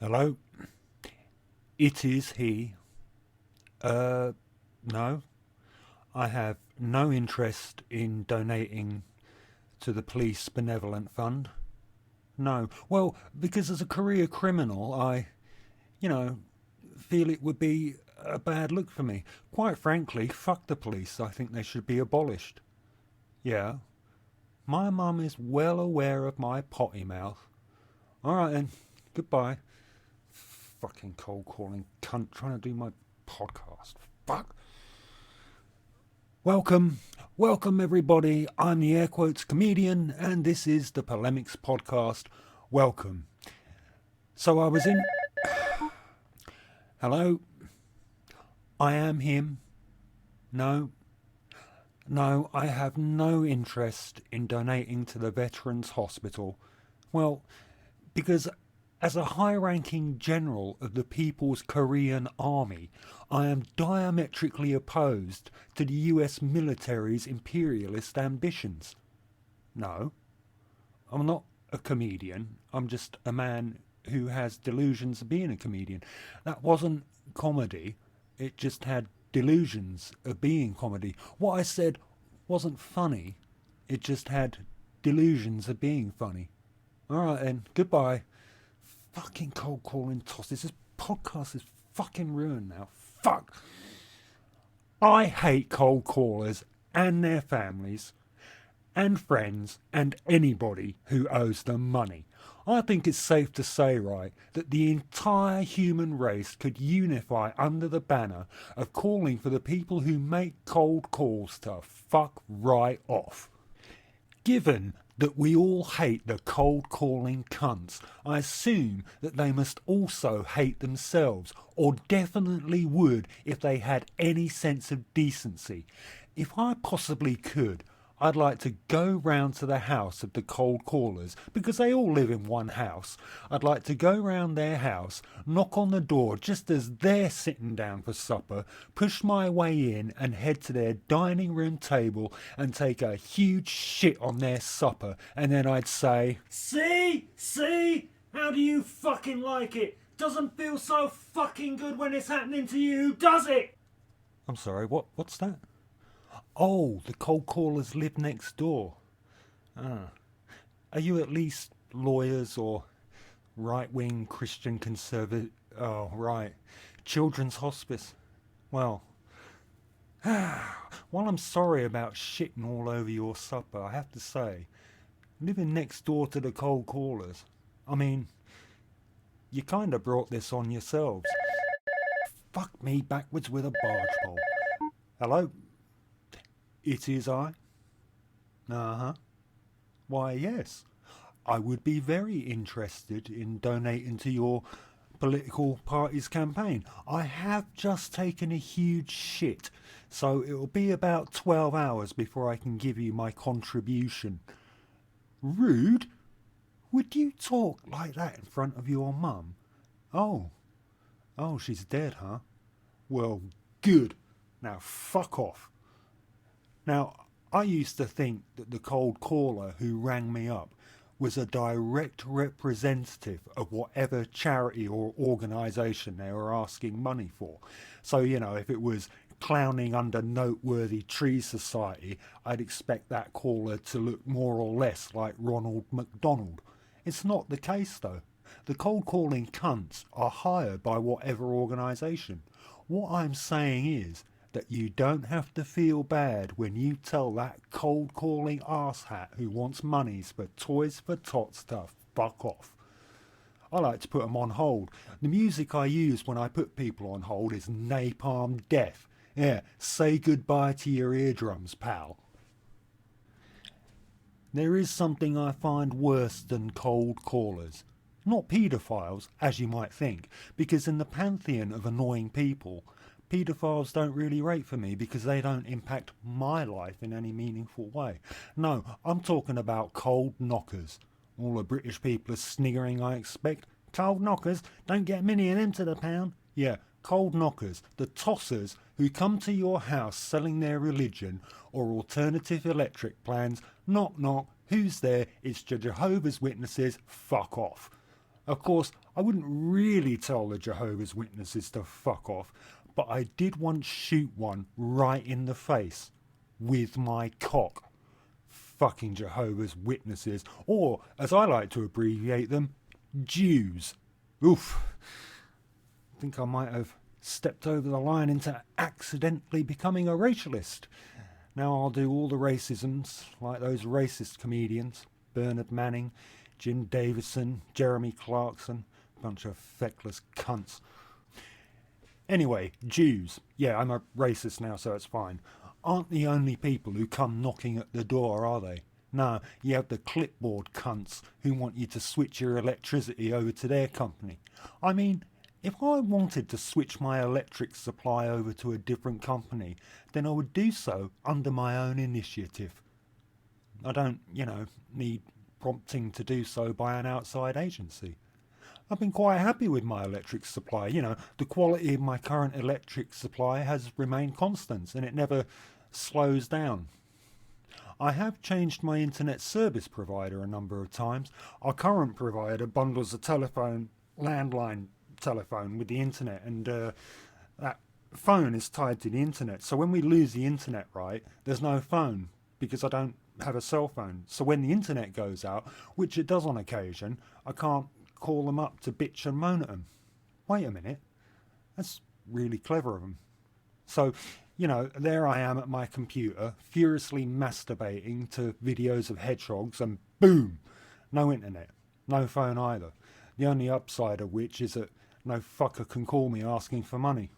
Hello? It is he. No. I have no interest in donating to the Police Benevolent Fund. No. Well, because as a career criminal, you know, feel it would be a bad look for me. Quite frankly, fuck the police. I think they should be abolished. Yeah. My mum is well aware of my potty mouth. Alright then. Goodbye. Fucking cold calling cunt trying to do my podcast. Fuck. Welcome, welcome everybody. I'm the Air Quotes Comedian, and this is the Polemics Podcast. Welcome. So I was in. Hello? I am him. No. No, I have no interest in donating to the Veterans Hospital. Well, because as a high-ranking general of the People's Korean Army, I am diametrically opposed to the US military's imperialist ambitions. No, I'm not a comedian. I'm just a man who has delusions of being a comedian. That wasn't comedy. It just had delusions of being comedy. What I said wasn't funny. It just had delusions of being funny. Alright then, goodbye. Fucking cold calling tosses. This podcast is fucking ruined now. Fuck. I hate cold callers and their families and friends and anybody who owes them money. I think it's safe to say, right, that the entire human race could unify under the banner of calling for the people who make cold calls to fuck right off. Given that we all hate the cold calling cunts, I assume that they must also hate themselves, or definitely would if they had any sense of decency. If I possibly could, I'd like to go round to the house of the cold callers, because they all live in one house. I'd like to go round their house, knock on the door just as they're sitting down for supper, push my way in and head to their dining room table and take a huge shit on their supper, and then I'd say, See? How do you fucking like it? Doesn't feel so fucking good when it's happening to you, does it? I'm sorry, what's that? Oh, the cold callers live next door. Ah. Are you at least lawyers or right-wing Christian conservative? Oh, right. Children's hospice. Well, while I'm sorry about shitting all over your supper, I have to say, living next door to the cold callers, I mean, you kinda brought this on yourselves. Fuck me backwards with a barge pole. Hello? It is I. Uh-huh. Why, yes. I would be very interested in donating to your political party's campaign. I have just taken a huge shit, so it'll be about 12 hours before I can give you my contribution. Rude? Would you talk like that in front of your mum? Oh. Oh, she's dead, huh? Well, good. Now fuck off. Now, I used to think that the cold caller who rang me up was a direct representative of whatever charity or organisation they were asking money for. So, if it was clowning under Noteworthy Tree Society, I'd expect that caller to look more or less like Ronald McDonald. It's not the case, though. The cold calling cunts are hired by whatever organisation. What I'm saying is that you don't have to feel bad when you tell that cold calling arsehat who wants monies for Toys for Tots to fuck off. I like to put them on hold. The music I use when I put people on hold is Napalm Death. Yeah, say goodbye to your eardrums, pal. There is something I find worse than cold callers. Not paedophiles, as you might think, because in the pantheon of annoying people, paedophiles don't really rate for me because they don't impact my life in any meaningful way. No, I'm talking about cold knockers. All the British people are sniggering, I expect. Cold knockers? Don't get many of them to the pound. Yeah, cold knockers, the tossers who come to your house selling their religion or alternative electric plans. Knock knock, who's there? It's the Jehovah's Witnesses, fuck off. Of course, I wouldn't really tell the Jehovah's Witnesses to fuck off, but I did once shoot one right in the face with my cock. Fucking Jehovah's Witnesses, or as I like to abbreviate them, Jews. Oof. I think I might have stepped over the line into accidentally becoming a racialist. Now I'll do all the racisms like those racist comedians, Bernard Manning, Jim Davidson, Jeremy Clarkson, bunch of feckless cunts. Anyway, Jews. Yeah, I'm a racist now, so it's fine. Aren't the only people who come knocking at the door, are they? No, you have the clipboard cunts who want you to switch your electricity over to their company. I mean, if I wanted to switch my electric supply over to a different company, then I would do so under my own initiative. I don't, need prompting to do so by an outside agency. I've been quite happy with my electric supply. The quality of my current electric supply has remained constant and it never slows down. I have changed my internet service provider a number of times. Our current provider bundles a landline telephone with the internet, and that phone is tied to the internet. So when we lose the internet, right, there's no phone because I don't have a cell phone. So when the internet goes out, which it does on occasion, I can't call them up to bitch and moan at them. Wait a minute, that's really clever of them. So, there I am at my computer, furiously masturbating to videos of hedgehogs, and boom, no internet, no phone either. The only upside of which is that no fucker can call me asking for money.